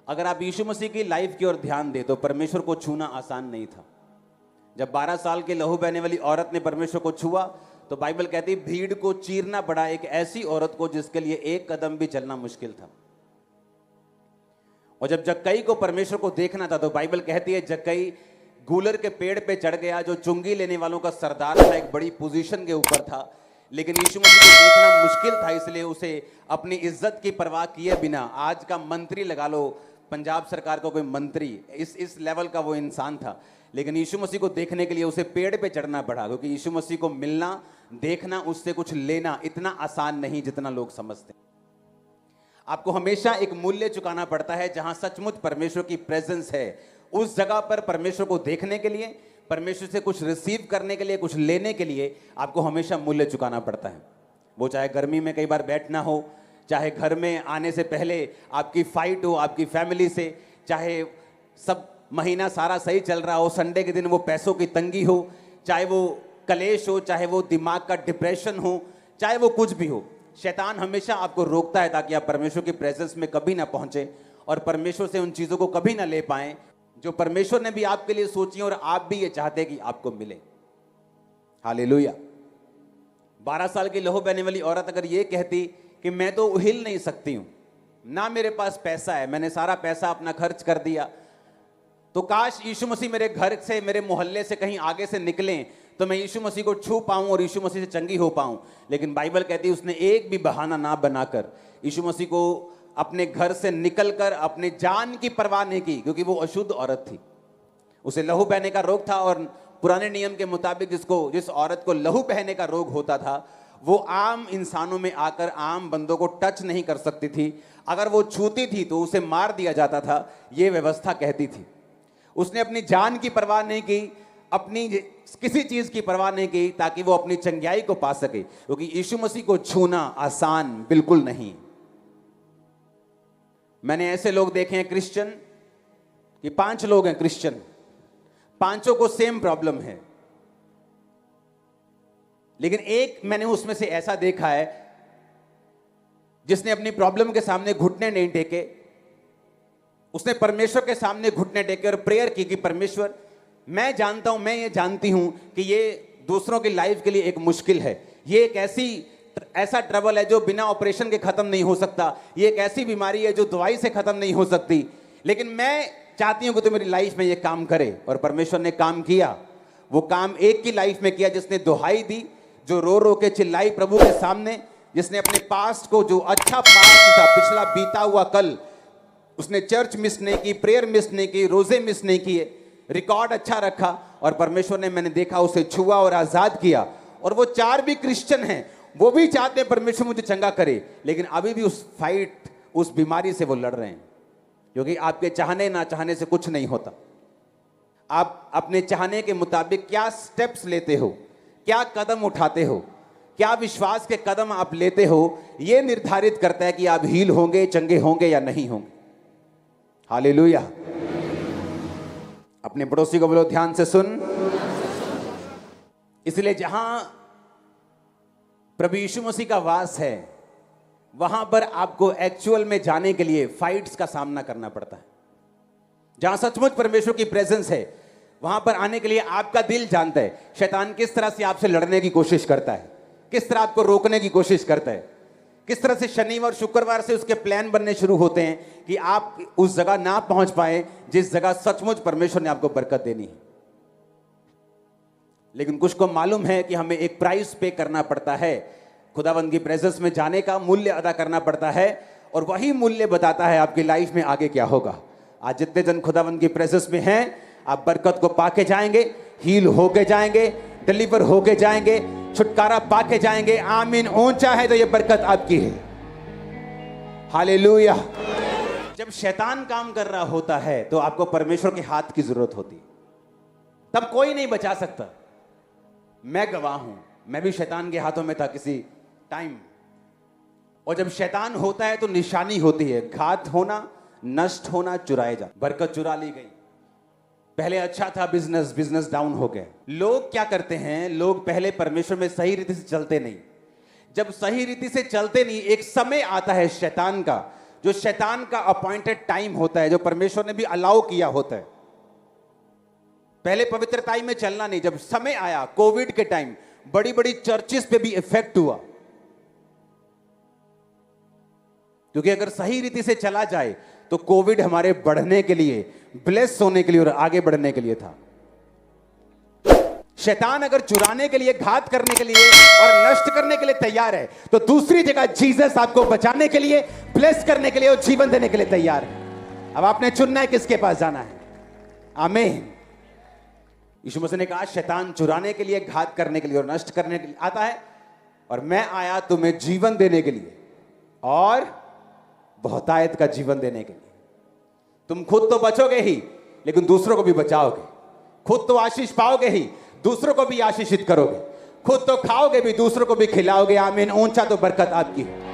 अगर आप यीशु मसीह की लाइफ की ओर ध्यान दें तो परमेश्वर को छूना आसान नहीं था। जब 12 साल के लहू बहने वाली औरत ने परमेश्वर को छुआ तो बाइबल कहती है भीड़ को चीरना पड़ा एक ऐसी औरत को जिसके लिए एक कदम भी चलना मुश्किल था। और जब जक्कई को परमेश्वर को देखना था तो बाइबल कहती है जक्कई गूलर के पेड़ पे चढ़ गया, जो चुंगी लेने वालों का सरदार था, एक बड़ी पोजीशन के ऊपर था, लेकिन यीशु मसीह को देखना मुश्किल था, इसलिए उसे अपनी इज्जत की परवाह किए बिना, आज का मंत्री लगा लो, पंजाब सरकार का कोई मंत्री, इस लेवल का वो इंसान था, लेकिन यीशु मसीह को देखने के लिए उसे पेड़ पे चढ़ना पड़ा, क्योंकि यीशु मसीह को मिलना, देखना, उससे कुछ लेना इतना आसान नहीं जितना लोग समझते हैं। आपको हमेशा एक मूल्य चुकाना पड़ता है। जहां सचमुच परमेश्वर की प्रेजेंस है उस जगह पर परमेश्वर को देखने के लिए, परमेश्वर से कुछ रिसीव करने के लिए, कुछ लेने के लिए आपको हमेशा मूल्य चुकाना पड़ता है। वो चाहे गर्मी में कई बार बैठना हो, चाहे घर में आने से पहले आपकी फाइट हो आपकी फैमिली से, चाहे सब महीना सारा सही चल रहा हो, संडे के दिन वो पैसों की तंगी हो, चाहे वो कलेश हो, चाहे वो दिमाग का डिप्रेशन हो, चाहे वो कुछ भी हो, शैतान हमेशा आपको रोकता है ताकि आप परमेश्वर की प्रेजेंस में कभी ना पहुंचे और परमेश्वर से उन चीजों को कभी ना ले पाएं जो परमेश्वर ने भी आपके लिए सोची और आप भी ये चाहते कि आपको मिले। हालेलुया। 12 साल की लहू बहने वाली औरत अगर ये कहती कि मैं तो हिल नहीं सकती हूं, ना मेरे पास पैसा है, मैंने सारा पैसा अपना खर्च कर दिया, तो काश यीशु मसीह मेरे घर से, मेरे मोहल्ले से कहीं आगे से निकलें तो मैं यीशु मसीह को छू पाऊं और यीशु मसीह से चंगी हो पाऊं। लेकिन बाइबल कहती है उसने एक भी बहाना ना बनाकर यीशु मसीह को अपने घर से निकलकर अपने जान की परवाह नहीं की, क्योंकि वो अशुद्ध औरत थी, उसे लहू बहने का रोग था। और पुराने नियम के मुताबिक जिस औरत को लहू बहने का रोग होता था वो आम इंसानों में आकर आम बंदों को टच नहीं कर सकती थी। अगर वो छूती थी तो उसे मार दिया जाता था, ये व्यवस्था कहती थी। उसने अपनी जान की परवाह नहीं की, अपनी किसी चीज की परवाह नहीं की ताकि वो अपनी चंगाई को पा सके, क्योंकि यीशु मसीह को छूना आसान बिल्कुल नहीं। मैंने ऐसे लोग देखे हैं क्रिश्चियन कि 5 लोग हैं क्रिश्चियन, 5 को सेम प्रॉब्लम है, लेकिन एक मैंने उसमें से ऐसा देखा है जिसने अपनी प्रॉब्लम के सामने घुटने नहीं टेके, उसने परमेश्वर के सामने घुटने टेके और प्रेयर की कि परमेश्वर मैं जानता हूं, मैं ये जानती हूं कि ये दूसरों की लाइफ के लिए एक मुश्किल है, ये एक ऐसा ट्रबल है जो बिना ऑपरेशन के खत्म नहीं हो सकता, ये एक ऐसी बीमारी है जो दवाई से खत्म नहीं हो सकती, लेकिन मैं चाहती हूं कि तू मेरी लाइफ में ये काम करे। और परमेश्वर ने काम किया। वो काम एक की लाइफ में किया जिसने दुहाई दी, जो रो रो के चिल्लाई प्रभु के सामने, जिसने अपने पास्ट को, जो अच्छा पास्ट था, पिछला बीता हुआ कल, उसने चर्च मिस नहीं की, प्रेयर मिस नहीं की, रोजे मिस नहीं किए, रिकॉर्ड अच्छा रखा और परमेश्वर ने, मैंने देखा, उसे छुआ और आजाद किया। और वो 4 भी क्रिश्चियन हैं, वो भी चाहते हैं परमेश्वर मुझे चंगा करे, लेकिन अभी भी उस फाइट, उस बीमारी से वो लड़ रहे हैं, क्योंकि आपके चाहने ना चाहने से कुछ नहीं होता। आप अपने चाहने के मुताबिक क्या स्टेप्स लेते हो, क्या कदम उठाते हो, क्या विश्वास के कदम आप लेते हो, यह निर्धारित करता है कि आप हील होंगे, चंगे होंगे या नहीं होंगे। हालेलुया। अपने पड़ोसी को बोलो ध्यान से सुन। इसलिए जहां प्रभु यीशु मसीह का वास है वहां पर आपको एक्चुअल में जाने के लिए फाइट्स का सामना करना पड़ता है। जहां सचमुच परमेश्वर की प्रेजेंस है वहां पर आने के लिए आपका दिल जानता है शैतान किस तरह से आपसे लड़ने की कोशिश करता है, किस तरह आपको रोकने की कोशिश करता है, किस तरह से शनिवार शुक्रवार से उसके प्लान बनने शुरू होते हैं कि आप उस जगह ना पहुंच पाए जिस जगह सचमुच परमेश्वर ने आपको बरकत देनी है। लेकिन कुछ को मालूम है कि हमें एक प्राइस पे करना पड़ता है, खुदावंद की प्रेजेंस में जाने का मूल्य अदा करना पड़ता है, और वही मूल्य बताता है आपकी लाइफ में आगे क्या होगा। आज जितने जन खुदावंद की प्रेजेंस में हैं, आप बरकत को पाके जाएंगे, हील होके जाएंगे, डिलीवर होके जाएंगे, छुटकारा पाके जाएंगे। आमीन। ऊंचा है तो ये बरकत आपकी है। हालेलुया। जब शैतान काम कर रहा होता है तो आपको परमेश्वर के हाथ की जरूरत होती है, तब कोई नहीं बचा सकता। मैं गवाह हूं, मैं भी शैतान के हाथों में था किसी टाइम, और जब शैतान होता है तो निशानी होती है, घात होना, नष्ट होना, चुराए जा। बरकत चुरा ली गई। पहले अच्छा था बिजनेस डाउन हो गया। लोग क्या करते हैं, लोग पहले परमेश्वर में सही रीति से चलते नहीं। जब सही रीति से चलते नहीं, एक समय आता है शैतान का जो शैतान का अपॉइंटेड टाइम होता है, जो परमेश्वर ने भी अलाउ किया होता है। पहले पवित्रताई में चलना नहीं, जब समय आया कोविड के टाइम बड़ी बड़ी चर्चेस पे भी इफेक्ट हुआ, क्योंकि अगर सही रीति से चला जाए तो कोविड हमारे बढ़ने के लिए, ब्लेस होने के लिए और आगे बढ़ने के लिए था। शैतान अगर चुराने के लिए, घात करने के लिए और नष्ट करने के लिए तैयार है, तो दूसरी जगह जीसस आपको बचाने के लिए, ब्लेस करने के लिए और जीवन देने के लिए तैयार है। अब आपने चुनना है किसके पास जाना है। आमीन। यीशु मसीह ने कहा शैतान चुराने के लिए, घात करने के लिए और नष्ट करने के लिए आता है, और मैं आया तुम्हें जीवन देने के लिए और बहुतायत का जीवन देने के लिए। तुम खुद तो बचोगे ही, लेकिन दूसरों को भी बचाओगे। खुद तो आशीष पाओगे ही, दूसरों को भी आशीषित करोगे। खुद तो खाओगे भी, दूसरों को भी खिलाओगे। आमीन। ऊंचा तो बरकत आपकी हो।